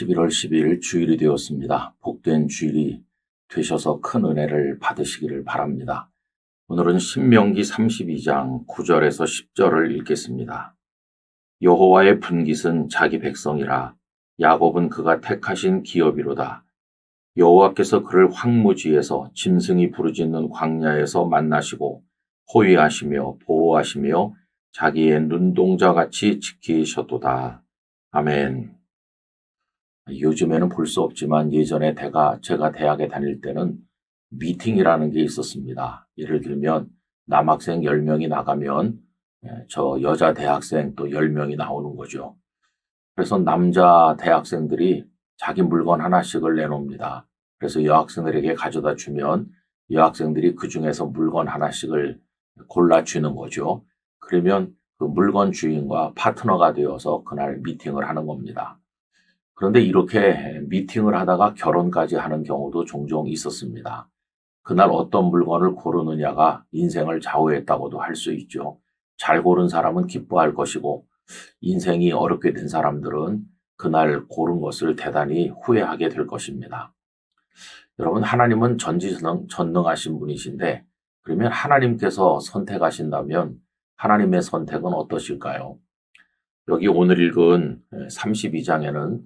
11월 12일 주일이 되었습니다. 복된 주일이 되셔서 큰 은혜를 받으시기를 바랍니다. 오늘은 신명기 32장 9절에서 10절을 읽겠습니다. 여호와의 분깃은 자기 백성이라 야곱은 그가 택하신 기업이로다. 여호와께서 그를 황무지에서 짐승이 부르짖는 광야에서 만나시고 호위하시며 보호하시며 자기의 눈동자같이 지키셨도다. 아멘. 요즘에는 볼 수 없지만 예전에 제가 대학에 다닐 때는 미팅이라는 게 있었습니다. 예를 들면 남학생 10명이 나가면 저 여자 대학생 또 10명이 나오는 거죠. 그래서 남자 대학생들이 자기 물건 하나씩을 내놓습니다. 그래서 여학생들에게 가져다 주면 여학생들이 그 중에서 물건 하나씩을 골라주는 거죠. 그러면 그 물건 주인과 파트너가 되어서 그날 미팅을 하는 겁니다. 그런데 이렇게 미팅을 하다가 결혼까지 하는 경우도 종종 있었습니다. 그날 어떤 물건을 고르느냐가 인생을 좌우했다고도 할 수 있죠. 잘 고른 사람은 기뻐할 것이고 인생이 어렵게 된 사람들은 그날 고른 것을 대단히 후회하게 될 것입니다. 여러분, 하나님은 전능하신 분이신데 그러면 하나님께서 선택하신다면 하나님의 선택은 어떠실까요? 여기 오늘 읽은 32장에는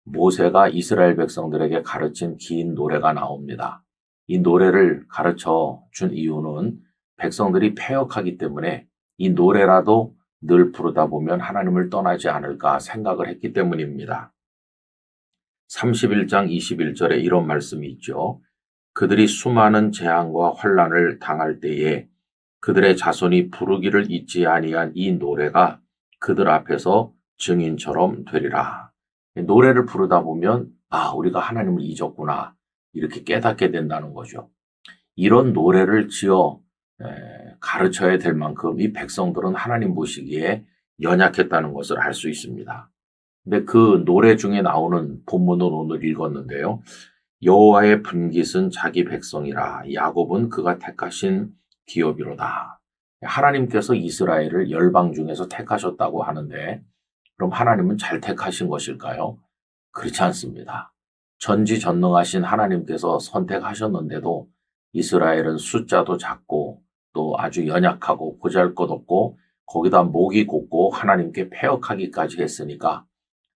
모세가 이스라엘 백성들에게 가르친 긴 노래가 나옵니다. 이 노래를 가르쳐 준 이유는 백성들이 패역하기 때문에 이 노래라도 늘 부르다 보면 하나님을 떠나지 않을까 생각을 했기 때문입니다. 31장 21절에 이런 말씀이 있죠. 그들이 수많은 재앙과 환난을 당할 때에 그들의 자손이 부르기를 잊지 아니한 이 노래가 그들 앞에서 증인처럼 되리라. 노래를 부르다 보면 우리가 하나님을 잊었구나 이렇게 깨닫게 된다는 거죠. 이런 노래를 지어 가르쳐야 될 만큼 이 백성들은 하나님 보시기에 연약했다는 것을 알 수 있습니다. 근데 그 노래 중에 나오는 본문을 오늘 읽었는데요. 여호와의 분깃은 자기 백성이라 야곱은 그가 택하신 기업이로다. 하나님께서 이스라엘을 열방 중에서 택하셨다고 하는데 그럼 하나님은 잘 택하신 것일까요? 그렇지 않습니다. 전지전능하신 하나님께서 선택하셨는데도 이스라엘은 숫자도 작고 또 아주 연약하고 보잘것없고 거기다 목이 곧고 하나님께 패역하기까지 했으니까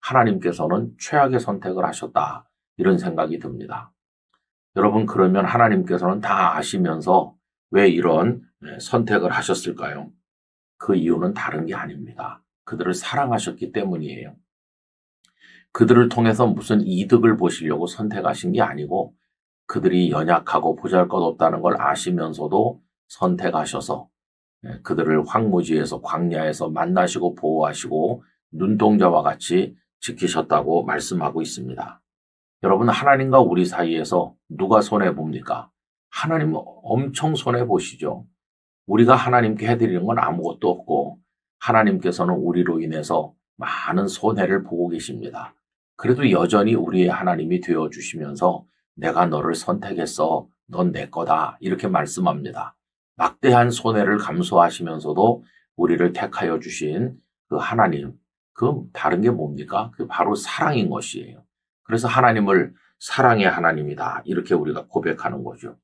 하나님께서는 최악의 선택을 하셨다. 이런 생각이 듭니다. 여러분, 그러면 하나님께서는 다 아시면서 왜 이런 선택을 하셨을까요? 그 이유는 다른 게 아닙니다. 그들을 사랑하셨기 때문이에요. 그들을 통해서 무슨 이득을 보시려고 선택하신 게 아니고 그들이 연약하고 보잘것없다는 걸 아시면서도 선택하셔서 그들을 황무지에서 광야에서 만나시고 보호하시고 눈동자와 같이 지키셨다고 말씀하고 있습니다. 여러분, 하나님과 우리 사이에서 누가 손해봅니까? 하나님은 엄청 손해보시죠. 우리가 하나님께 해드리는 건 아무것도 없고 하나님께서는 우리로 인해서 많은 손해를 보고 계십니다. 그래도 여전히 우리의 하나님이 되어주시면서 내가 너를 선택했어. 넌 내 거다. 이렇게 말씀합니다. 막대한 손해를 감수하시면서도 우리를 택하여 주신 그 하나님, 그 다른 게 뭡니까? 그 바로 사랑인 것이에요. 그래서 하나님을 사랑의 하나님이다. 이렇게 우리가 고백하는 거죠.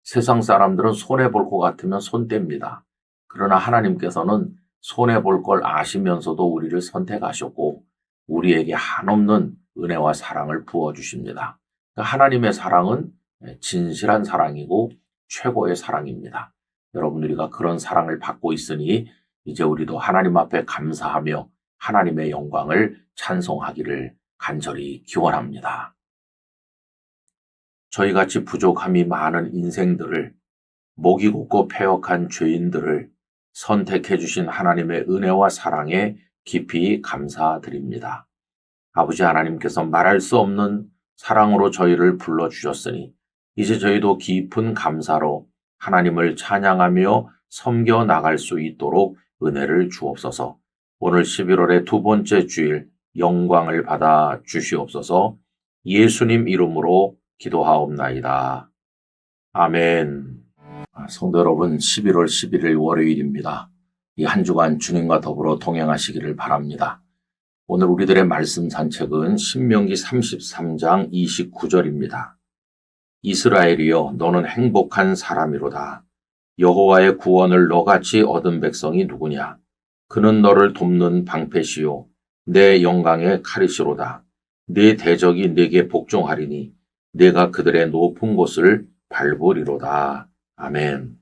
세상 사람들은 손해볼 것 같으면 손 뗍니다. 그러나 하나님께서는 손해볼 걸 아시면서도 우리를 선택하셨고 우리에게 한없는 은혜와 사랑을 부어주십니다. 그러니까 하나님의 사랑은 진실한 사랑이고 최고의 사랑입니다. 여러분, 우리가 그런 사랑을 받고 있으니 이제 우리도 하나님 앞에 감사하며 하나님의 영광을 찬송하기를 간절히 기원합니다. 저희같이 부족함이 많은 인생들을 목이 곧고 패역한 죄인들을 선택해 주신 하나님의 은혜와 사랑에 깊이 감사드립니다. 아버지 하나님께서 말할 수 없는 사랑으로 저희를 불러주셨으니 이제 저희도 깊은 감사로 하나님을 찬양하며 섬겨 나갈 수 있도록 은혜를 주옵소서. 오늘 11월의 두 번째 주일 영광을 받아 주시옵소서. 예수님 이름으로 기도하옵나이다. 아멘. 성도 여러분, 11월 11일 월요일입니다. 이 한 주간 주님과 더불어 동행하시기를 바랍니다. 오늘 우리들의 말씀 산책은 신명기 33장 29절입니다. 이스라엘이여 너는 행복한 사람이로다. 여호와의 구원을 너같이 얻은 백성이 누구냐? 그는 너를 돕는 방패시요 내 영광의 칼이시로다. 네 대적이 네게 복종하리니 네가 그들의 높은 곳을 밟으리로다. 아멘.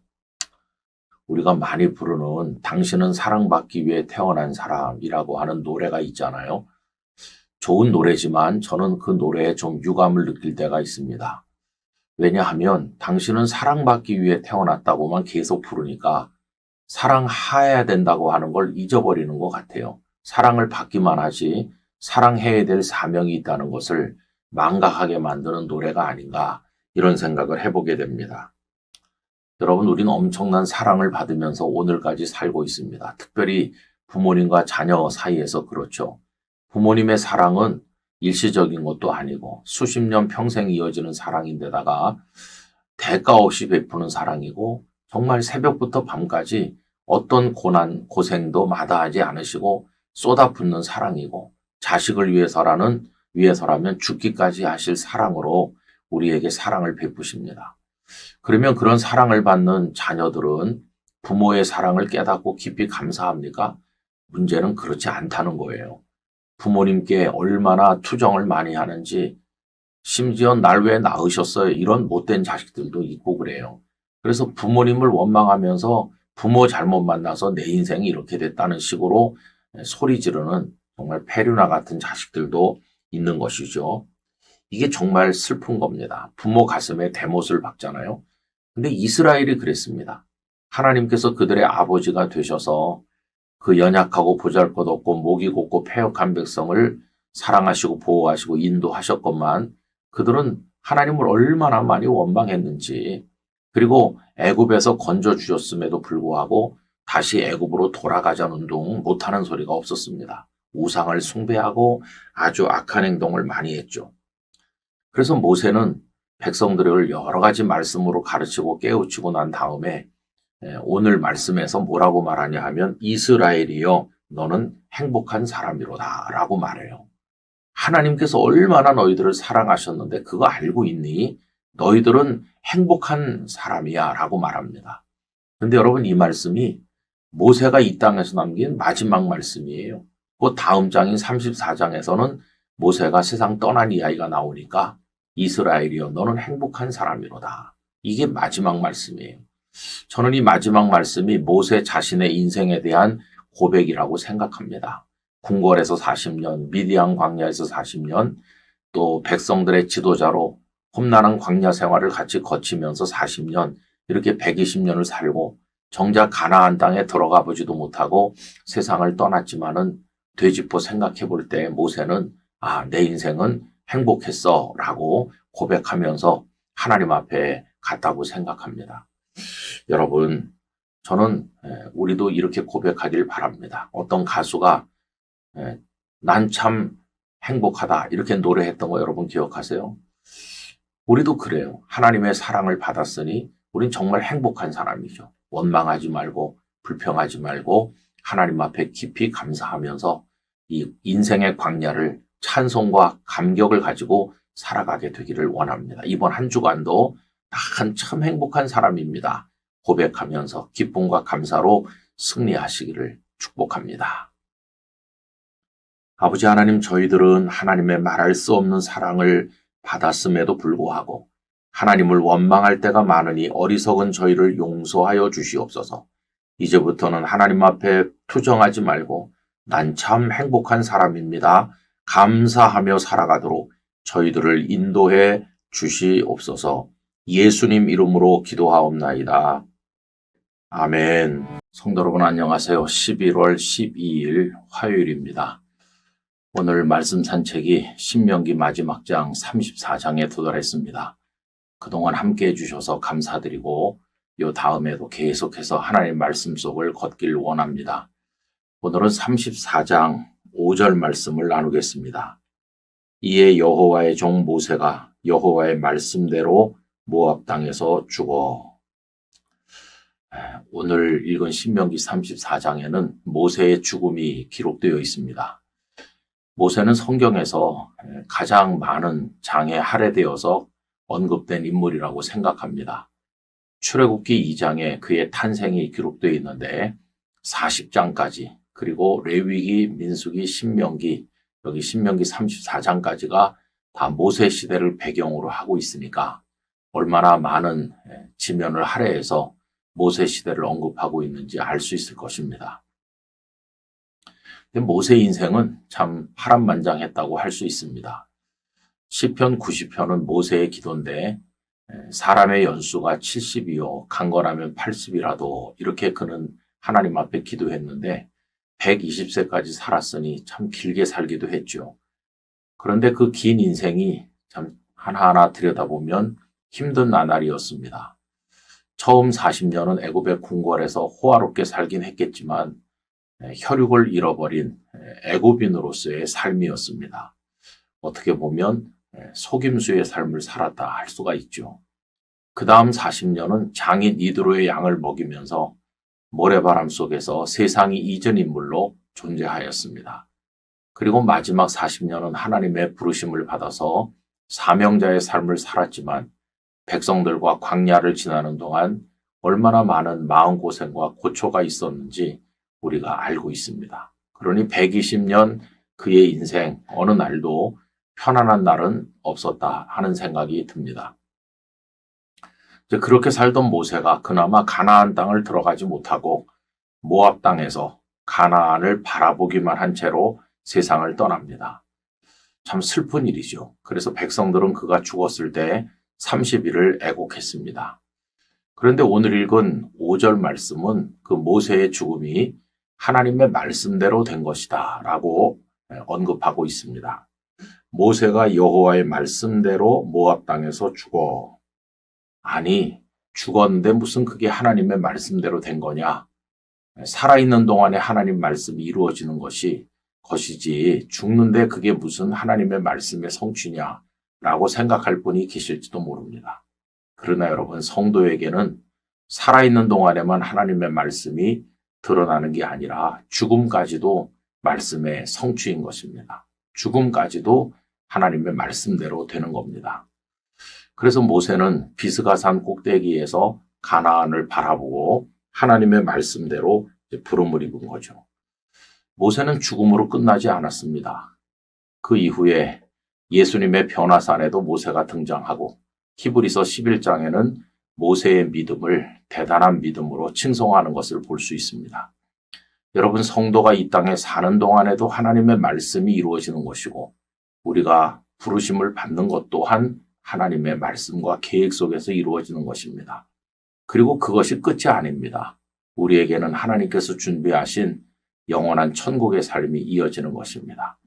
우리가 많이 부르는 당신은 사랑받기 위해 태어난 사람이라고 하는 노래가 있잖아요. 좋은 노래지만 저는 그 노래에 좀 유감을 느낄 때가 있습니다. 왜냐하면 당신은 사랑받기 위해 태어났다고만 계속 부르니까 사랑해야 된다고 하는 걸 잊어버리는 것 같아요. 사랑을 받기만 하지 사랑해야 될 사명이 있다는 것을 망각하게 만드는 노래가 아닌가 이런 생각을 해보게 됩니다. 여러분, 우리는 엄청난 사랑을 받으면서 오늘까지 살고 있습니다. 특별히 부모님과 자녀 사이에서 그렇죠. 부모님의 사랑은 일시적인 것도 아니고 수십 년 평생 이어지는 사랑인데다가 대가 없이 베푸는 사랑이고 정말 새벽부터 밤까지 어떤 고난, 고생도 마다하지 않으시고 쏟아붓는 사랑이고 자식을 위해서라면 죽기까지 하실 사랑으로 우리에게 사랑을 베푸십니다. 그러면 그런 사랑을 받는 자녀들은 부모의 사랑을 깨닫고 깊이 감사합니까? 문제는 그렇지 않다는 거예요. 부모님께 얼마나 투정을 많이 하는지 심지어 날 왜 낳으셨어요? 이런 못된 자식들도 있고 그래요. 그래서 부모님을 원망하면서 부모 잘못 만나서 내 인생이 이렇게 됐다는 식으로 소리 지르는 정말 페류나 같은 자식들도 있는 것이죠. 이게 정말 슬픈 겁니다. 부모 가슴에 대못을 박잖아요. 근데 이스라엘이 그랬습니다. 하나님께서 그들의 아버지가 되셔서 그 연약하고 보잘것없고 목이 곧고 패역한 백성을 사랑하시고 보호하시고 인도하셨건만 그들은 하나님을 얼마나 많이 원망했는지, 그리고 애굽에서 건져주셨음에도 불구하고 다시 애굽으로 돌아가자는 둥 못하는 소리가 없었습니다. 우상을 숭배하고 아주 악한 행동을 많이 했죠. 그래서 모세는 백성들을 여러 가지 말씀으로 가르치고 깨우치고 난 다음에 오늘 말씀에서 뭐라고 말하냐 하면 이스라엘이여 너는 행복한 사람이로다 라고 말해요. 하나님께서 얼마나 너희들을 사랑하셨는데 그거 알고 있니? 너희들은 행복한 사람이야 라고 말합니다. 근데 여러분, 이 말씀이 모세가 이 땅에서 남긴 마지막 말씀이에요. 그 다음 장인 34장에서는 모세가 세상 떠난 이야기가 나오니까 이스라엘이여 너는 행복한 사람이로다. 이게 마지막 말씀이에요. 저는 이 마지막 말씀이 모세 자신의 인생에 대한 고백이라고 생각합니다. 궁궐에서 40년, 미디안 광야에서 40년, 또 백성들의 지도자로 험난한 광야 생활을 같이 거치면서 40년, 이렇게 120년을 살고 정작 가나안 땅에 들어가 보지도 못하고 세상을 떠났지만은 되짚어 생각해 볼 때 모세는 내 인생은 행복했어 라고 고백하면서 하나님 앞에 갔다고 생각합니다. 여러분, 저는 우리도 이렇게 고백하길 바랍니다. 어떤 가수가 난 참 행복하다 이렇게 노래했던 거 여러분 기억하세요? 우리도 그래요. 하나님의 사랑을 받았으니 우린 정말 행복한 사람이죠. 원망하지 말고 불평하지 말고 하나님 앞에 깊이 감사하면서 이 인생의 광야를 찬송과 감격을 가지고 살아가게 되기를 원합니다. 이번 한 주간도 난 참 행복한 사람입니다. 고백하면서 기쁨과 감사로 승리하시기를 축복합니다. 아버지 하나님, 저희들은 하나님의 말할 수 없는 사랑을 받았음에도 불구하고 하나님을 원망할 때가 많으니 어리석은 저희를 용서하여 주시옵소서. 이제부터는 하나님 앞에 투정하지 말고 난 참 행복한 사람입니다. 감사하며 살아가도록 저희들을 인도해 주시옵소서. 예수님 이름으로 기도하옵나이다. 아멘. 성도 여러분 안녕하세요. 11월 12일 화요일입니다. 오늘 말씀 산책이 신명기 마지막 장 34장에 도달했습니다. 그동안 함께 해주셔서 감사드리고 요 다음에도 계속해서 하나님의 말씀 속을 걷길 원합니다. 오늘은 34장 5절 말씀을 나누겠습니다. 이에 여호와의 종 모세가 여호와의 말씀대로 모압 땅에서 죽어. 오늘 읽은 신명기 34장에는 모세의 죽음이 기록되어 있습니다. 모세는 성경에서 가장 많은 장에 할애되어서 언급된 인물이라고 생각합니다. 출애굽기 2장에 그의 탄생이 기록되어 있는데 40장까지, 그리고 레위기, 민수기, 신명기, 여기 신명기 34장까지가 다 모세 시대를 배경으로 하고 있으니까 얼마나 많은 지면을 할애해서 모세 시대를 언급하고 있는지 알 수 있을 것입니다. 모세 인생은 참 파란만장했다고 할 수 있습니다. 시편 90편은 모세의 기도인데 사람의 연수가 70이요 강건하면 80이라도 이렇게 그는 하나님 앞에 기도했는데 120세까지 살았으니 참 길게 살기도 했죠. 그런데 그 긴 인생이 참 하나하나 들여다보면 힘든 나날이었습니다. 처음 40년은 애굽의 궁궐에서 호화롭게 살긴 했겠지만 혈육을 잃어버린 애굽인으로서의 삶이었습니다. 어떻게 보면 속임수의 삶을 살았다 할 수가 있죠. 그 다음 40년은 장인 이드로의 양을 먹이면서 모래바람 속에서 세상이 이전 인물로 존재하였습니다. 그리고 마지막 40년은 하나님의 부르심을 받아서 사명자의 삶을 살았지만 백성들과 광야를 지나는 동안 얼마나 많은 마음고생과 고초가 있었는지 우리가 알고 있습니다. 그러니 120년 그의 인생 어느 날도 편안한 날은 없었다 하는 생각이 듭니다. 그렇게 살던 모세가 그나마 가나안 땅을 들어가지 못하고 모압 땅에서 가나안을 바라보기만 한 채로 세상을 떠납니다. 참 슬픈 일이죠. 그래서 백성들은 그가 죽었을 때 30일을 애곡했습니다. 그런데 오늘 읽은 5절 말씀은 그 모세의 죽음이 하나님의 말씀대로 된 것이다 라고 언급하고 있습니다. 모세가 여호와의 말씀대로 모압 땅에서 죽어. 아니, 죽었는데 무슨 그게 하나님의 말씀대로 된 거냐? 살아있는 동안에 하나님 말씀이 이루어지는 것이지 죽는데 그게 무슨 하나님의 말씀의 성취냐? 라고 생각할 분이 계실지도 모릅니다. 그러나 여러분, 성도에게는 살아있는 동안에만 하나님의 말씀이 드러나는 게 아니라 죽음까지도 말씀의 성취인 것입니다. 죽음까지도 하나님의 말씀대로 되는 겁니다. 그래서 모세는 비스가산 꼭대기에서 가나안을 바라보고 하나님의 말씀대로 부름을 입은 거죠. 모세는 죽음으로 끝나지 않았습니다. 그 이후에 예수님의 변화산에도 모세가 등장하고 히브리서 11장에는 모세의 믿음을 대단한 믿음으로 칭송하는 것을 볼 수 있습니다. 여러분, 성도가 이 땅에 사는 동안에도 하나님의 말씀이 이루어지는 것이고 우리가 부르심을 받는 것 또한 하나님의 말씀과 계획 속에서 이루어지는 것입니다. 그리고 그것이 끝이 아닙니다. 우리에게는 하나님께서 준비하신 영원한 천국의 삶이 이어지는 것입니다.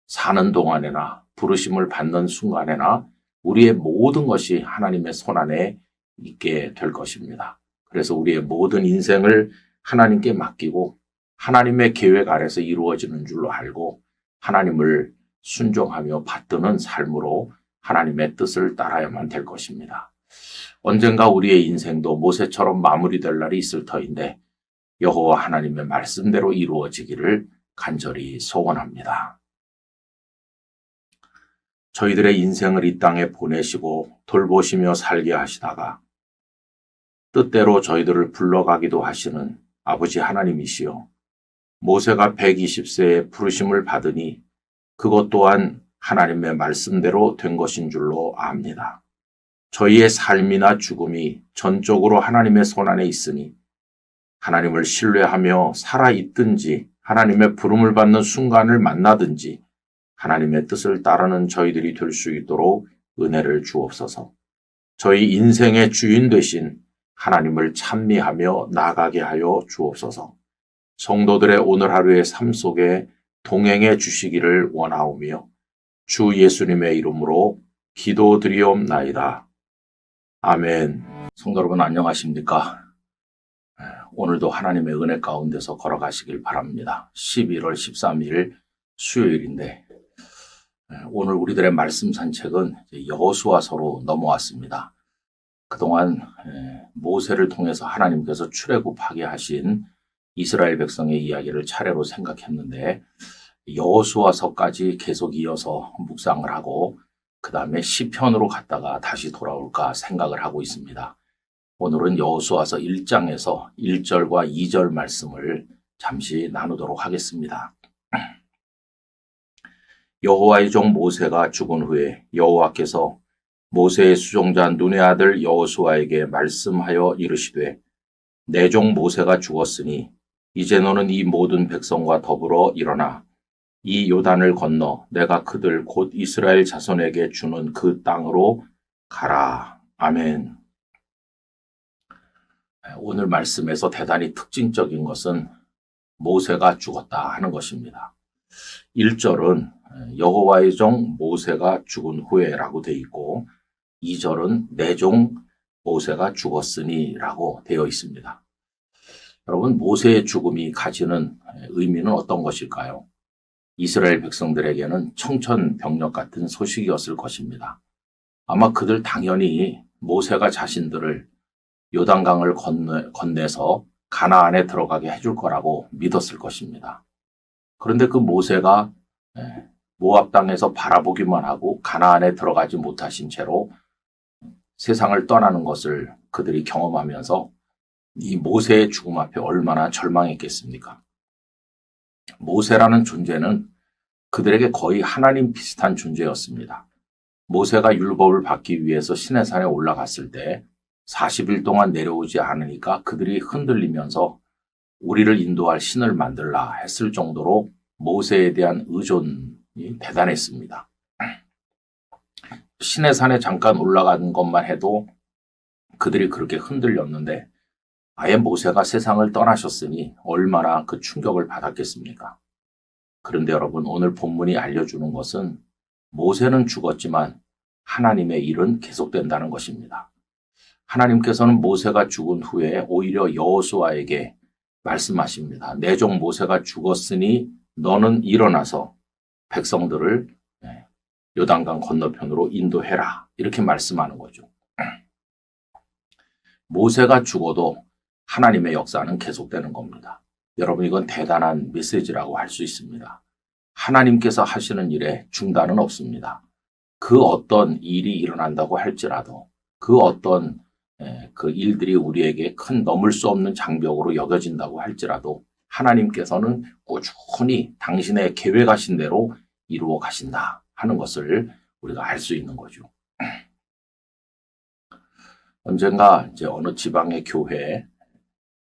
사는 동안에나 부르심을 받는 순간에나 우리의 모든 것이 하나님의 손안에 있게 될 것입니다. 그래서 우리의 모든 인생을 하나님께 맡기고 하나님의 계획 아래서 이루어지는 줄로 알고 하나님을 순종하며 받드는 삶으로 하나님의 뜻을 따라야만 될 것입니다. 언젠가 우리의 인생도 모세처럼 마무리될 날이 있을 터인데 여호와 하나님의 말씀대로 이루어지기를 간절히 소원합니다. 저희들의 인생을 이 땅에 보내시고 돌보시며 살게 하시다가 뜻대로 저희들을 불러가기도 하시는 아버지 하나님이시여, 모세가 120세에 부르심을 받으니 그것 또한 하나님의 말씀대로 된 것인 줄로 압니다. 저희의 삶이나 죽음이 전적으로 하나님의 손안에 있으니 하나님을 신뢰하며 살아있든지 하나님의 부름을 받는 순간을 만나든지 하나님의 뜻을 따르는 저희들이 될 수 있도록 은혜를 주옵소서. 저희 인생의 주인 되신 하나님을 찬미하며 나아가게 하여 주옵소서. 성도들의 오늘 하루의 삶 속에 동행해 주시기를 원하오며 주 예수님의 이름으로 기도드리옵나이다. 아멘. 성도 여러분, 안녕하십니까? 오늘도 하나님의 은혜 가운데서 걸어가시길 바랍니다. 11월 13일 수요일인데 오늘 우리들의 말씀 산책은 여호수아서로 넘어왔습니다. 그동안 모세를 통해서 하나님께서 출애굽하게 하신 이스라엘 백성의 이야기를 차례로 생각했는데 여호수아서까지 계속 이어서 묵상을 하고 그 다음에 시편으로 갔다가 다시 돌아올까 생각을 하고 있습니다. 오늘은 여호수아서 1장에서 1절과 2절 말씀을 잠시 나누도록 하겠습니다. 여호와의 종 모세가 죽은 후에 여호와께서 모세의 수종자 눈의 아들 여호수아에게 말씀하여 이르시되 내 종 모세가 죽었으니 이제 너는 이 모든 백성과 더불어 일어나 이 요단을 건너 내가 그들 곧 이스라엘 자손에게 주는 그 땅으로 가라. 아멘. 오늘 말씀에서 대단히 특징적인 것은 모세가 죽었다 하는 것입니다. 1절은 여호와의 종 모세가 죽은 후에라고 되어 있고 2절은 내 종 모세가 죽었으니 라고 되어 있습니다. 여러분, 모세의 죽음이 가지는 의미는 어떤 것일까요? 이스라엘 백성들에게는 청천벽력 같은 소식이었을 것입니다. 아마 그들 당연히 모세가 자신들을 요단강을 건네서 가나안에 들어가게 해줄 거라고 믿었을 것입니다. 그런데 그 모세가 모압 땅에서 바라보기만 하고 가나안에 들어가지 못하신 채로 세상을 떠나는 것을 그들이 경험하면서 이 모세의 죽음 앞에 얼마나 절망했겠습니까? 모세라는 존재는 그들에게 거의 하나님 비슷한 존재였습니다. 모세가 율법을 받기 위해서 시내산에 올라갔을 때 40일 동안 내려오지 않으니까 그들이 흔들리면서 우리를 인도할 신을 만들라 했을 정도로 모세에 대한 의존이 대단했습니다. 시내산에 잠깐 올라간 것만 해도 그들이 그렇게 흔들렸는데 아예 모세가 세상을 떠나셨으니 얼마나 그 충격을 받았겠습니까? 그런데 여러분, 오늘 본문이 알려주는 것은 모세는 죽었지만 하나님의 일은 계속된다는 것입니다. 하나님께서는 모세가 죽은 후에 오히려 여호수아에게 말씀하십니다. 내 종 모세가 죽었으니 너는 일어나서 백성들을 요단강 건너편으로 인도해라. 이렇게 말씀하는 거죠. 모세가 죽어도 하나님의 역사는 계속되는 겁니다. 여러분, 이건 대단한 메시지라고 할 수 있습니다. 하나님께서 하시는 일에 중단은 없습니다. 그 어떤 일이 일어난다고 할지라도 그 어떤 그 일들이 우리에게 큰 넘을 수 없는 장벽으로 여겨진다고 할지라도 하나님께서는 꾸준히 당신의 계획하신 대로 이루어 가신다 하는 것을 우리가 알 수 있는 거죠. 언젠가 이제 어느 지방의 교회,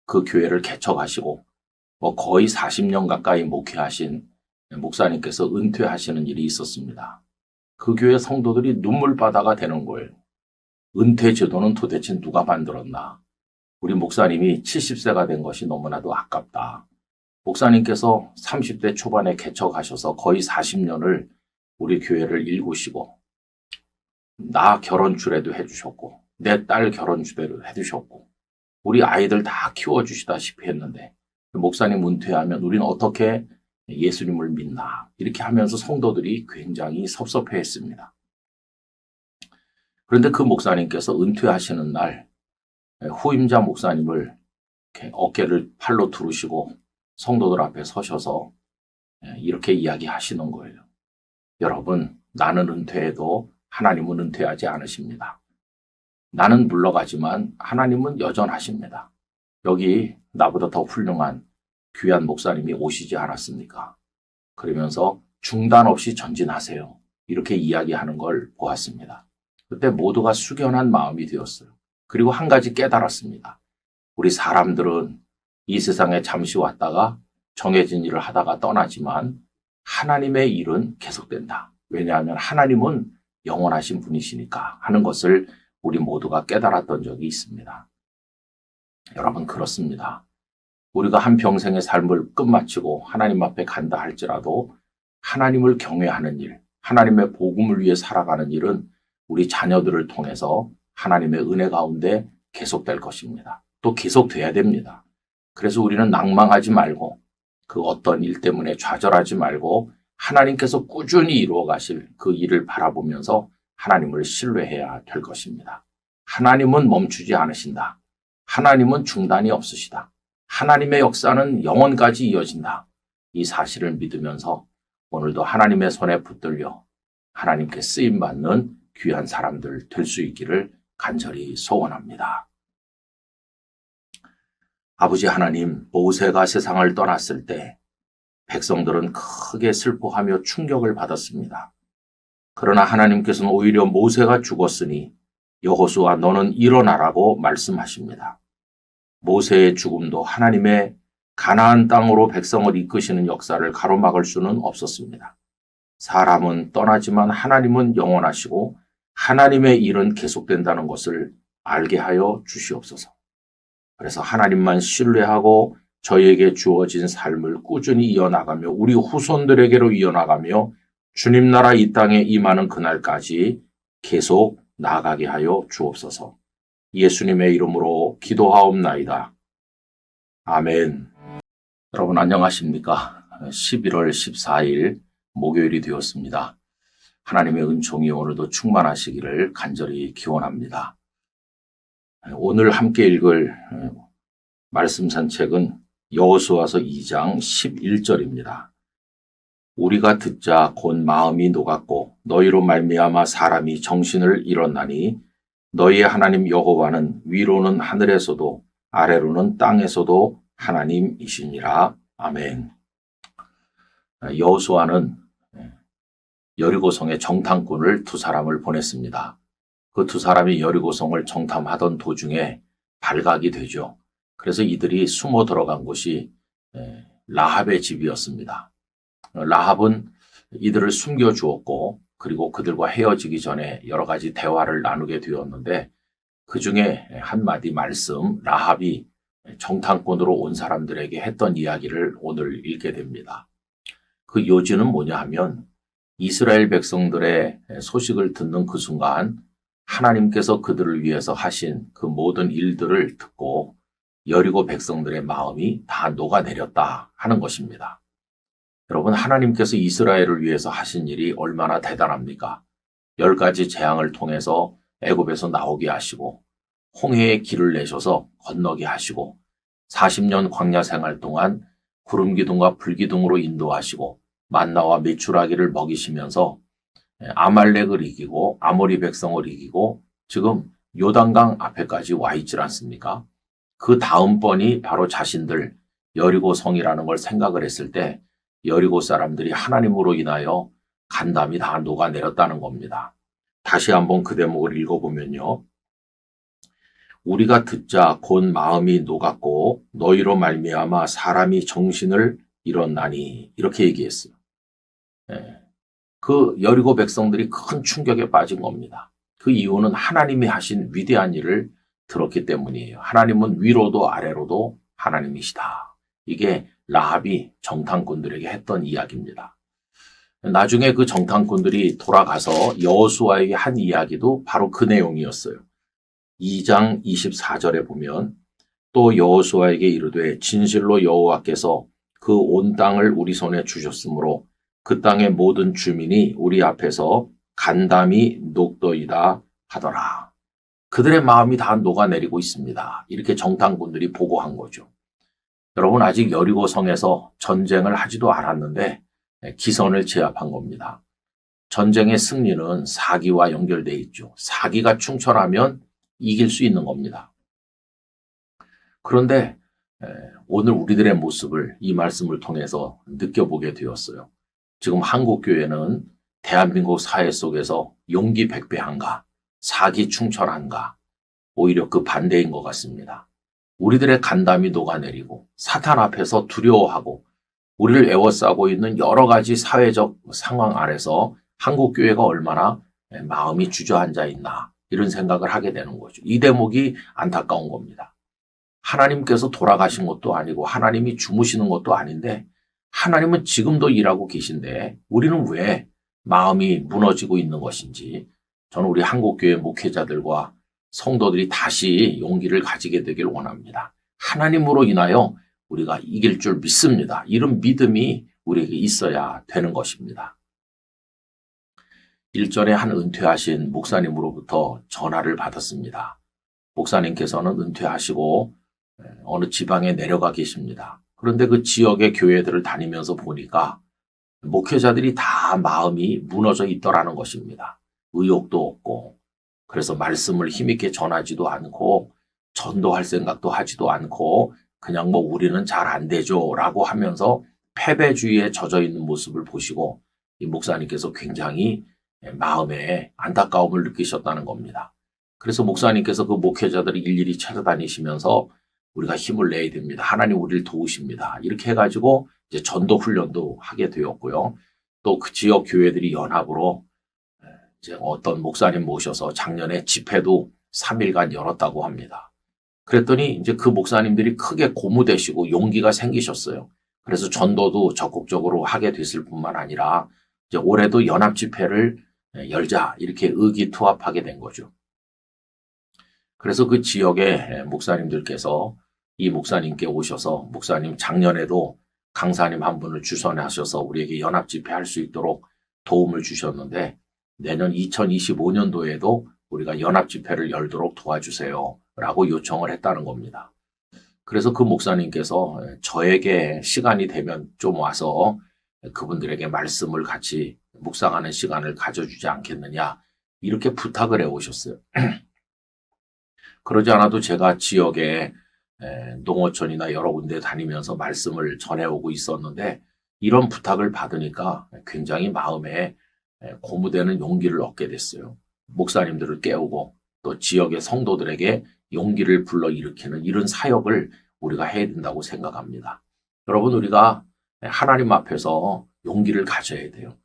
그 교회를 개척하시고 거의 40년 가까이 목회하신 목사님께서 은퇴하시는 일이 있었습니다. 그 교회 성도들이 눈물바다가 되는 거예요. 은퇴 제도는 도대체 누가 만들었나? 우리 목사님이 70세가 된 것이 너무나도 아깝다. 목사님께서 30대 초반에 개척하셔서 거의 40년을 우리 교회를 일구시고 나 결혼 주례도 해주셨고 내 딸 결혼 주례도 해주셨고 우리 아이들 다 키워주시다시피 했는데 목사님 은퇴하면 우리는 어떻게 예수님을 믿나 이렇게 하면서 성도들이 굉장히 섭섭해했습니다. 그런데 그 목사님께서 은퇴하시는 날 후임자 목사님을 이렇게 어깨를 팔로 두르시고 성도들 앞에 서셔서 이렇게 이야기하시는 거예요. 여러분, 나는 은퇴해도 하나님은 은퇴하지 않으십니다. 나는 물러가지만 하나님은 여전하십니다. 여기 나보다 더 훌륭한 귀한 목사님이 오시지 않았습니까? 그러면서 중단 없이 전진하세요. 이렇게 이야기하는 걸 보았습니다. 그때 모두가 숙연한 마음이 되었어요. 그리고 한 가지 깨달았습니다. 우리 사람들은 이 세상에 잠시 왔다가 정해진 일을 하다가 떠나지만 하나님의 일은 계속된다. 왜냐하면 하나님은 영원하신 분이시니까 하는 것을 우리 모두가 깨달았던 적이 있습니다. 여러분, 그렇습니다. 우리가 한평생의 삶을 끝마치고 하나님 앞에 간다 할지라도 하나님을 경외하는 일, 하나님의 복음을 위해 살아가는 일은 우리 자녀들을 통해서 하나님의 은혜 가운데 계속될 것입니다. 또 계속돼야 됩니다. 그래서 우리는 낭망하지 말고 그 어떤 일 때문에 좌절하지 말고 하나님께서 꾸준히 이루어 가실 그 일을 바라보면서 하나님을 신뢰해야 될 것입니다. 하나님은 멈추지 않으신다. 하나님은 중단이 없으시다. 하나님의 역사는 영원까지 이어진다. 이 사실을 믿으면서 오늘도 하나님의 손에 붙들려 하나님께 쓰임받는 귀한 사람들 될 수 있기를 간절히 소원합니다. 아버지 하나님, 모세가 세상을 떠났을 때 백성들은 크게 슬퍼하며 충격을 받았습니다. 그러나 하나님께서는 오히려 모세가 죽었으니 여호수아 너는 일어나라고 말씀하십니다. 모세의 죽음도 하나님의 가나안 땅으로 백성을 이끄시는 역사를 가로막을 수는 없었습니다. 사람은 떠나지만 하나님은 영원하시고 하나님의 일은 계속된다는 것을 알게 하여 주시옵소서. 그래서 하나님만 신뢰하고 저희에게 주어진 삶을 꾸준히 이어나가며 우리 후손들에게로 이어나가며 주님 나라 이 땅에 임하는 그날까지 계속 나아가게 하여 주옵소서. 예수님의 이름으로 기도하옵나이다. 아멘. 여러분 안녕하십니까? 11월 14일 목요일이 되었습니다. 하나님의 은총이 오늘도 충만하시기를 간절히 기원합니다. 오늘 함께 읽을 말씀 산책은 여호수아서 2장 11절입니다. 우리가 듣자 곧 마음이 녹았고 너희로 말미암아 사람이 정신을 잃었나니 너희의 하나님 여호와는 위로는 하늘에서도 아래로는 땅에서도 하나님이시니라. 아멘. 여호수아는 여리고성에 정탐꾼을 두 사람을 보냈습니다. 그 두 사람이 여리고성을 정탐하던 도중에 발각이 되죠. 그래서 이들이 숨어 들어간 곳이 라합의 집이었습니다. 라합은 이들을 숨겨주었고 그리고 그들과 헤어지기 전에 여러 가지 대화를 나누게 되었는데 그 중에 한마디 말씀, 라합이 정탐꾼으로 온 사람들에게 했던 이야기를 오늘 읽게 됩니다. 그 요지는 뭐냐 하면 이스라엘 백성들의 소식을 듣는 그 순간 하나님께서 그들을 위해서 하신 그 모든 일들을 듣고 여리고 백성들의 마음이 다 녹아내렸다 하는 것입니다. 여러분, 하나님께서 이스라엘을 위해서 하신 일이 얼마나 대단합니까? 10가지 재앙을 통해서 애굽에서 나오게 하시고 홍해의 길을 내셔서 건너게 하시고 40년 광야 생활 동안 구름 기둥과 불 기둥으로 인도하시고 만나와 메추라기를 먹이시면서 아말렉을 이기고 아모리 백성을 이기고 지금 요단강 앞에까지 와 있질 않습니까? 그 다음번이 바로 자신들 여리고 성이라는 걸 생각을 했을 때 여리고 사람들이 하나님으로 인하여 간담이 다 녹아내렸다는 겁니다. 다시 한번 그 대목을 읽어보면요. 우리가 듣자 곧 마음이 녹았고 너희로 말미암아 사람이 정신을 잃었나니 이렇게 얘기했어요. 그 여리고 백성들이 큰 충격에 빠진 겁니다. 그 이유는 하나님이 하신 위대한 일을 들었기 때문이에요. 하나님은 위로도 아래로도 하나님이시다. 이게 라합이 정탐꾼들에게 했던 이야기입니다. 나중에 그 정탐꾼들이 돌아가서 여호수아에게 한 이야기도 바로 그 내용이었어요. 2장 24절에 보면 또 여호수아에게 이르되 진실로 여호와께서 그 온 땅을 우리 손에 주셨으므로 그 땅의 모든 주민이 우리 앞에서 간담이 녹더이다 하더라. 그들의 마음이 다 녹아내리고 있습니다. 이렇게 정탐꾼들이 보고한 거죠. 여러분 아직 여리고 성에서 전쟁을 하지도 않았는데 기선을 제압한 겁니다. 전쟁의 승리는 사기와 연결되어 있죠. 사기가 충천하면 이길 수 있는 겁니다. 그런데 오늘 우리들의 모습을 이 말씀을 통해서 느껴보게 되었어요. 지금 한국교회는 대한민국 사회 속에서 용기 백배한가, 사기 충천한가, 오히려 그 반대인 것 같습니다. 우리들의 간담이 녹아내리고 사탄 앞에서 두려워하고 우리를 에워싸고 있는 여러 가지 사회적 상황 아래서 한국교회가 얼마나 마음이 주저앉아 있나 이런 생각을 하게 되는 거죠. 이 대목이 안타까운 겁니다. 하나님께서 돌아가신 것도 아니고 하나님이 주무시는 것도 아닌데 하나님은 지금도 일하고 계신데 우리는 왜 마음이 무너지고 있는 것인지 저는 우리 한국교회 목회자들과 성도들이 다시 용기를 가지게 되길 원합니다. 하나님으로 인하여 우리가 이길 줄 믿습니다. 이런 믿음이 우리에게 있어야 되는 것입니다. 일전에 한 은퇴하신 목사님으로부터 전화를 받았습니다. 목사님께서는 은퇴하시고 어느 지방에 내려가 계십니다. 그런데 그 지역의 교회들을 다니면서 보니까 목회자들이 다 마음이 무너져 있더라는 것입니다. 의욕도 없고, 그래서 말씀을 힘있게 전하지도 않고, 전도할 생각도 하지도 않고, 그냥 뭐 우리는 잘 안 되죠 라고 하면서 패배주의에 젖어 있는 모습을 보시고, 이 목사님께서 굉장히 마음에 안타까움을 느끼셨다는 겁니다. 그래서 목사님께서 그 목회자들을 일일이 찾아다니시면서 우리가 힘을 내야 됩니다. 하나님 우리를 도우십니다. 이렇게 해가지고 이제 전도 훈련도 하게 되었고요. 또 그 지역 교회들이 연합으로 이제 어떤 목사님 모셔서 작년에 집회도 3일간 열었다고 합니다. 그랬더니 이제 그 목사님들이 크게 고무되시고 용기가 생기셨어요. 그래서 전도도 적극적으로 하게 됐을 뿐만 아니라 이제 올해도 연합 집회를 열자 이렇게 의기투합하게 된 거죠. 그래서 그 지역의 목사님들께서 이 목사님께 오셔서 목사님 작년에도 강사님 한 분을 주선하셔서 우리에게 연합 집회할 수 있도록 도움을 주셨는데 내년 2025년도에도 우리가 연합 집회를 열도록 도와주세요 라고 요청을 했다는 겁니다. 그래서 그 목사님께서 저에게 시간이 되면 좀 와서 그분들에게 말씀을 같이 묵상하는 시간을 가져주지 않겠느냐 이렇게 부탁을 해오셨어요. 그러지 않아도 제가 지역에 농어촌이나 여러 군데 다니면서 말씀을 전해오고 있었는데 이런 부탁을 받으니까 굉장히 마음에 고무되는 용기를 얻게 됐어요. 목사님들을 깨우고 또 지역의 성도들에게 용기를 불러일으키는 이런 사역을 우리가 해야 된다고 생각합니다. 여러분 우리가 하나님 앞에서 용기를 가져야 돼요.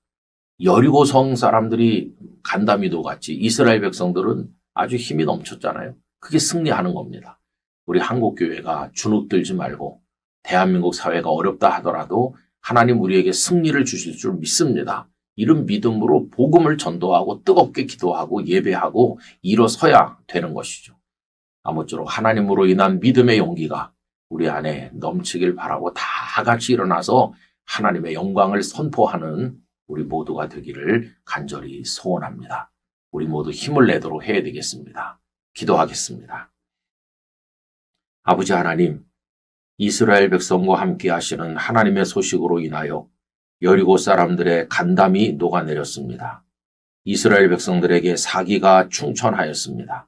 여리고성 사람들이 간다미도 같이 이스라엘 백성들은 아주 힘이 넘쳤잖아요. 그게 승리하는 겁니다. 우리 한국교회가 주눅들지 말고 대한민국 사회가 어렵다 하더라도 하나님 우리에게 승리를 주실 줄 믿습니다. 이런 믿음으로 복음을 전도하고 뜨겁게 기도하고 예배하고 일어서야 되는 것이죠. 아무쪼록 하나님으로 인한 믿음의 용기가 우리 안에 넘치길 바라고 다 같이 일어나서 하나님의 영광을 선포하는 우리 모두가 되기를 간절히 소원합니다. 우리 모두 힘을 내도록 해야 되겠습니다. 기도하겠습니다. 아버지 하나님, 이스라엘 백성과 함께 하시는 하나님의 소식으로 인하여 여리고 사람들의 간담이 녹아내렸습니다. 이스라엘 백성들에게 사기가 충천하였습니다.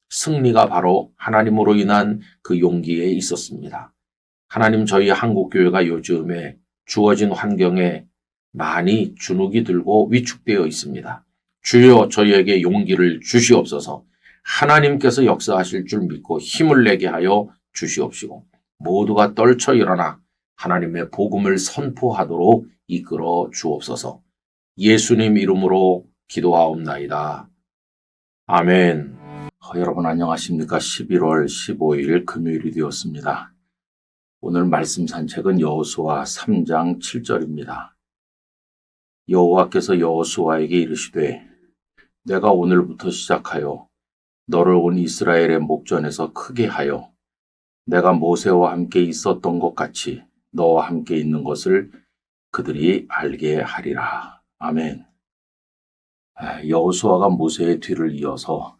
승리가 바로 하나님으로 인한 그 용기에 있었습니다. 하나님 저희 한국교회가 요즘에 주어진 환경에 많이 주눅이 들고 위축되어 있습니다. 주여 저희에게 용기를 주시옵소서. 하나님께서 역사하실 줄 믿고 힘을 내게 하여 주시옵시고 모두가 떨쳐 일어나 하나님의 복음을 선포하도록 이끌어 주옵소서. 예수님 이름으로 기도하옵나이다. 아멘. 여러분 안녕하십니까? 11월 15일 금요일이 되었습니다. 오늘 말씀 산책은 여호수아 3장 7절입니다. 여호와께서 여호수아에게 이르시되 내가 오늘부터 시작하여 너를 온 이스라엘의 목전에서 크게 하여 내가 모세와 함께 있었던 것 같이 너와 함께 있는 것을 그들이 알게 하리라. 아멘. 여호수아가 모세의 뒤를 이어서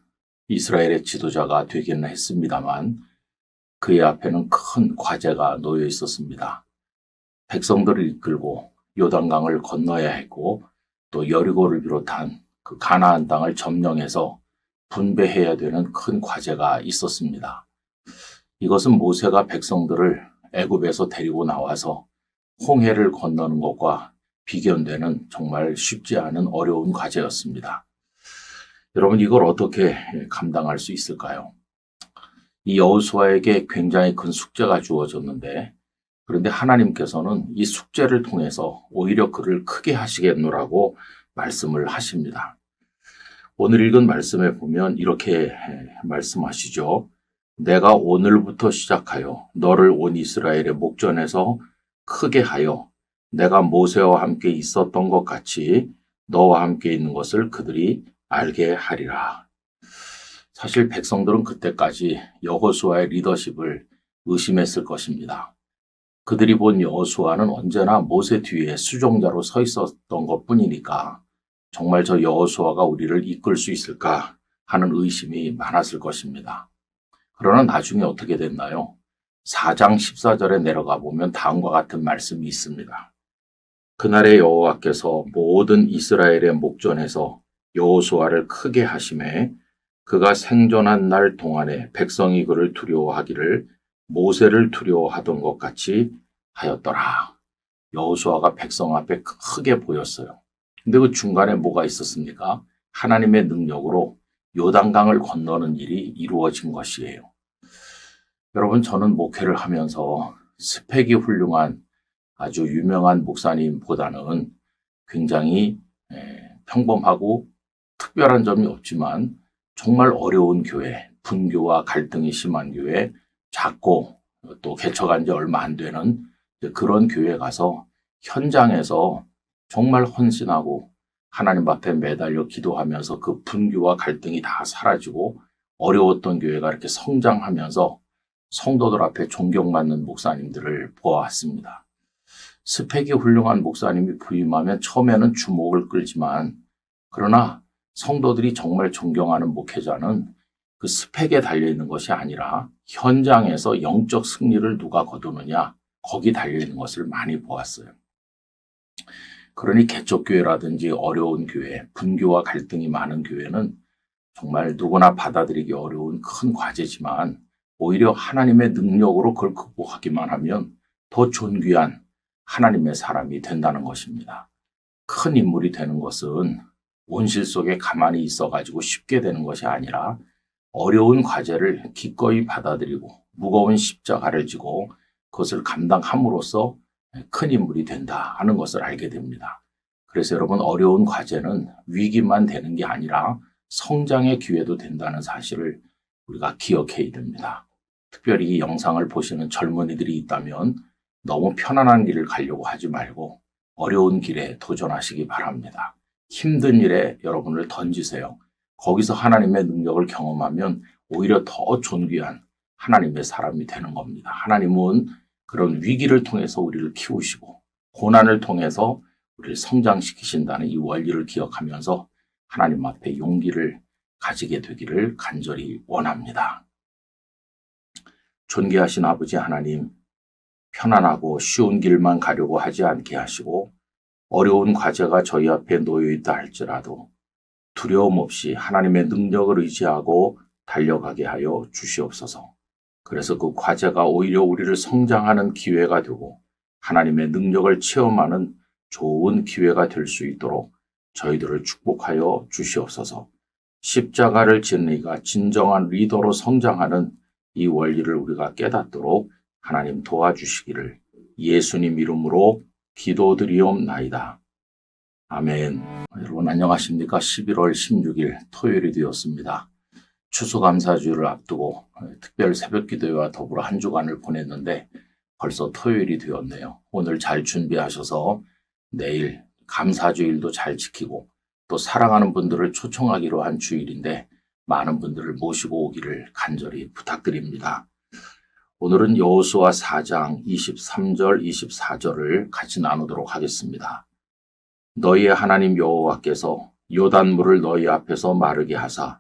이스라엘의 지도자가 되기는 했습니다만 그의 앞에는 큰 과제가 놓여 있었습니다. 백성들을 이끌고 요단강을 건너야 했고 또 여리고를 비롯한 그 가나안 땅을 점령해서 분배해야 되는 큰 과제가 있었습니다. 이것은 모세가 백성들을 애굽에서 데리고 나와서 홍해를 건너는 것과 비견되는 정말 쉽지 않은 어려운 과제였습니다. 여러분 이걸 어떻게 감당할 수 있을까요? 이 여호수아에게 굉장히 큰 숙제가 주어졌는데 그런데 하나님께서는 이 숙제를 통해서 오히려 그를 크게 하시겠노라고 말씀을 하십니다. 오늘 읽은 말씀에 보면 이렇게 말씀하시죠. 내가 오늘부터 시작하여 너를 온 이스라엘의 목전에서 크게 하여 내가 모세와 함께 있었던 것 같이 너와 함께 있는 것을 그들이 알게 하리라. 사실 백성들은 그때까지 여호수아의 리더십을 의심했을 것입니다. 그들이 본 여호수아는 언제나 모세 뒤에 수종자로 서 있었던 것뿐이니까 정말 저 여호수아가 우리를 이끌 수 있을까 하는 의심이 많았을 것입니다. 그러나 나중에 어떻게 됐나요? 4장 14절에 내려가 보면 다음과 같은 말씀이 있습니다. 그날에 여호와께서 모든 이스라엘의 목전에서 여호수아를 크게 하심에 그가 생존한 날 동안에 백성이 그를 두려워하기를 모세를 두려워하던 것 같이 하였더라. 여호수아가 백성 앞에 크게 보였어요. 근데 그 중간에 뭐가 있었습니까? 하나님의 능력으로 요단강을 건너는 일이 이루어진 것이에요. 여러분, 저는 목회를 하면서 스펙이 훌륭한 아주 유명한 목사님보다는 굉장히 평범하고 특별한 점이 없지만 정말 어려운 교회, 분교와 갈등이 심한 교회, 작고 또 개척한 지 얼마 안 되는 그런 교회 가서 현장에서 정말 헌신하고 하나님 앞에 매달려 기도하면서 그 분교와 갈등이 다 사라지고 어려웠던 교회가 이렇게 성장하면서 성도들 앞에 존경받는 목사님들을 보아왔습니다. 스펙이 훌륭한 목사님이 부임하면 처음에는 주목을 끌지만 그러나 성도들이 정말 존경하는 목회자는 그 스펙에 달려있는 것이 아니라 현장에서 영적 승리를 누가 거두느냐 거기 달려있는 것을 많이 보았어요. 그러니 개척교회라든지 어려운 교회, 분교와 갈등이 많은 교회는 정말 누구나 받아들이기 어려운 큰 과제지만 오히려 하나님의 능력으로 그걸 극복하기만 하면 더 존귀한 하나님의 사람이 된다는 것입니다. 큰 인물이 되는 것은 온실 속에 가만히 있어가지고 쉽게 되는 것이 아니라 어려운 과제를 기꺼이 받아들이고 무거운 십자가를 지고 그것을 감당함으로써 큰 인물이 된다 하는 것을 알게 됩니다. 그래서 여러분, 어려운 과제는 위기만 되는 게 아니라 성장의 기회도 된다는 사실을 우리가 기억해야 됩니다. 특별히 이 영상을 보시는 젊은이들이 있다면 너무 편안한 길을 가려고 하지 말고 어려운 길에 도전하시기 바랍니다. 힘든 일에 여러분을 던지세요. 거기서 하나님의 능력을 경험하면 오히려 더 존귀한 하나님의 사람이 되는 겁니다. 하나님은 그런 위기를 통해서 우리를 키우시고 고난을 통해서 우리를 성장시키신다는 이 원리를 기억하면서 하나님 앞에 용기를 가지게 되기를 간절히 원합니다. 존귀하신 아버지 하나님, 편안하고 쉬운 길만 가려고 하지 않게 하시고 어려운 과제가 저희 앞에 놓여 있다 할지라도 두려움 없이 하나님의 능력을 의지하고 달려가게 하여 주시옵소서. 그래서 그 과제가 오히려 우리를 성장하는 기회가 되고 하나님의 능력을 체험하는 좋은 기회가 될 수 있도록 저희들을 축복하여 주시옵소서. 십자가를 지는 이가 진정한 리더로 성장하는 이 원리를 우리가 깨닫도록 하나님 도와주시기를 예수님 이름으로 기도드리옵나이다. 아멘. 여러분 안녕하십니까? 11월 16일 토요일이 되었습니다. 추수감사주일을 앞두고 특별 새벽기도회와 더불어 한 주간을 보냈는데 벌써 토요일이 되었네요. 오늘 잘 준비하셔서 내일 감사주일도 잘 지키고 또 사랑하는 분들을 초청하기로 한 주일인데 많은 분들을 모시고 오기를 간절히 부탁드립니다. 오늘은 여호수아 4장 23절, 24절을 같이 나누도록 하겠습니다. 너희의 하나님 여호와께서 요단물을 너희 앞에서 마르게 하사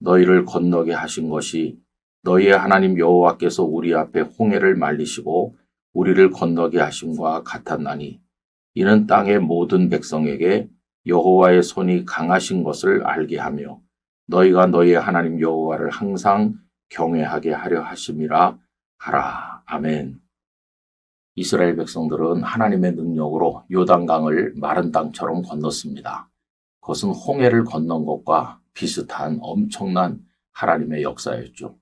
너희를 건너게 하신 것이 너희의 하나님 여호와께서 우리 앞에 홍해를 말리시고 우리를 건너게 하심과 같았나니 이는 땅의 모든 백성에게 여호와의 손이 강하신 것을 알게 하며 너희가 너희의 하나님 여호와를 항상 경외하게 하려 하심이라 하라. 아멘. 이스라엘 백성들은 하나님의 능력으로 요단강을 마른 땅처럼 건넜습니다. 그것은 홍해를 건넌 것과 비슷한 엄청난 하나님의 역사였죠.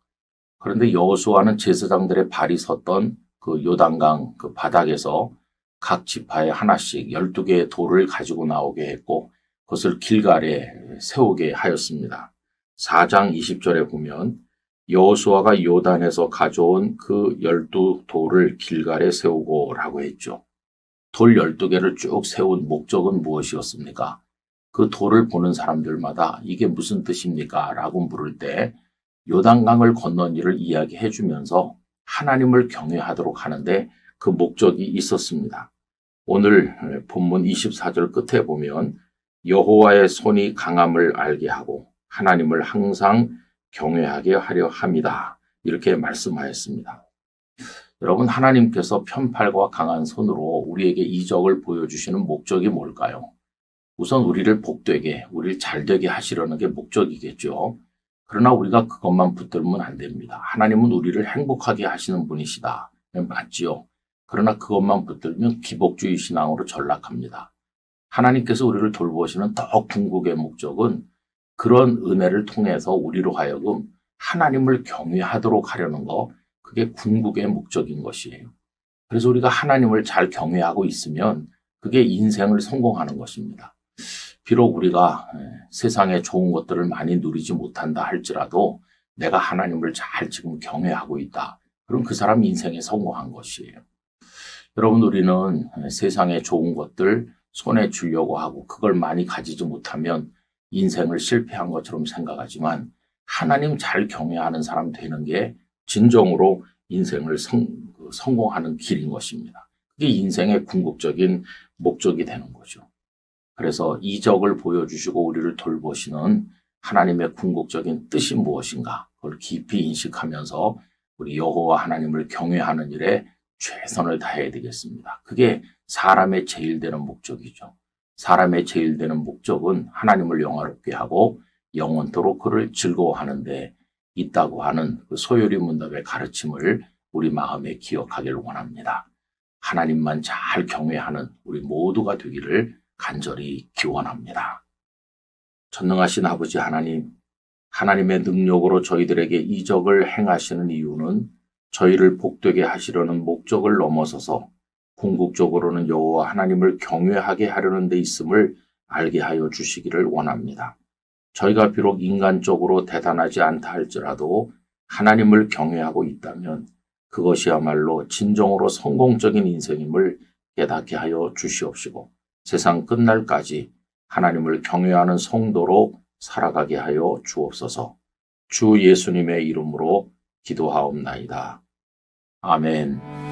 그런데 여호수아는 제사장들의 발이 섰던 그 요단강 그 바닥에서 각 지파에 하나씩 12개의 돌을 가지고 나오게 했고 그것을 길갈에 세우게 하였습니다. 4장 20절에 보면 여호수아가 요단에서 가져온 그 12돌을 길갈에 세우고 라고 했죠. 돌 12개를 쭉 세운 목적은 무엇이었습니까? 그 돌을 보는 사람들마다 이게 무슨 뜻입니까? 라고 물을 때 요단강을 건넌 일을 이야기해 주면서 하나님을 경외하도록 하는데 그 목적이 있었습니다. 오늘 본문 24절 끝에 보면 여호와의 손이 강함을 알게 하고 하나님을 항상 경외하게 하려 함이다. 이렇게 말씀하였습니다. 여러분, 하나님께서 편팔과 강한 손으로 우리에게 이적을 보여주시는 목적이 뭘까요? 우선 우리를 복되게, 우리를 잘되게 하시려는 게 목적이겠죠. 그러나 우리가 그것만 붙들면 안 됩니다. 하나님은 우리를 행복하게 하시는 분이시다. 맞지요. 그러나 그것만 붙들면 기복주의 신앙으로 전락합니다. 하나님께서 우리를 돌보시는 더 궁극의 목적은 그런 은혜를 통해서 우리로 하여금 하나님을 경외하도록 하려는 거, 그게 궁극의 목적인 것이에요. 그래서 우리가 하나님을 잘 경외하고 있으면 그게 인생을 성공하는 것입니다. 비록 우리가 세상의 좋은 것들을 많이 누리지 못한다 할지라도 내가 하나님을 잘 지금 경외하고 있다. 그럼 그 사람 인생에 성공한 것이에요. 여러분, 우리는 세상의 좋은 것들 손에 쥐려고 하고 그걸 많이 가지지 못하면 인생을 실패한 것처럼 생각하지만 하나님 잘 경외하는 사람 되는 게 진정으로 인생을 성공하는 길인 것입니다. 그게 인생의 궁극적인 목적이 되는 거죠. 그래서 이적을 보여주시고 우리를 돌보시는 하나님의 궁극적인 뜻이 무엇인가, 그걸 깊이 인식하면서 우리 여호와 하나님을 경외하는 일에 최선을 다해야 되겠습니다. 그게 사람의 제일 되는 목적이죠. 사람의 제일 되는 목적은 하나님을 영화롭게 하고 영원토록 그를 즐거워하는 데 있다고 하는 그 소요리 문답의 가르침을 우리 마음에 기억하길 원합니다. 하나님만 잘 경외하는 우리 모두가 되기를 간절히 기원합니다. 전능하신 아버지 하나님, 하나님의 능력으로 저희들에게 이적을 행하시는 이유는 저희를 복되게 하시려는 목적을 넘어서서 궁극적으로는 여호와 하나님을 경외하게 하려는 데 있음을 알게 하여 주시기를 원합니다. 저희가 비록 인간적으로 대단하지 않다 할지라도 하나님을 경외하고 있다면 그것이야말로 진정으로 성공적인 인생임을 깨닫게 하여 주시옵시고 세상 끝날까지 하나님을 경외하는 성도로 살아가게 하여 주옵소서. 주 예수님의 이름으로 기도하옵나이다. 아멘.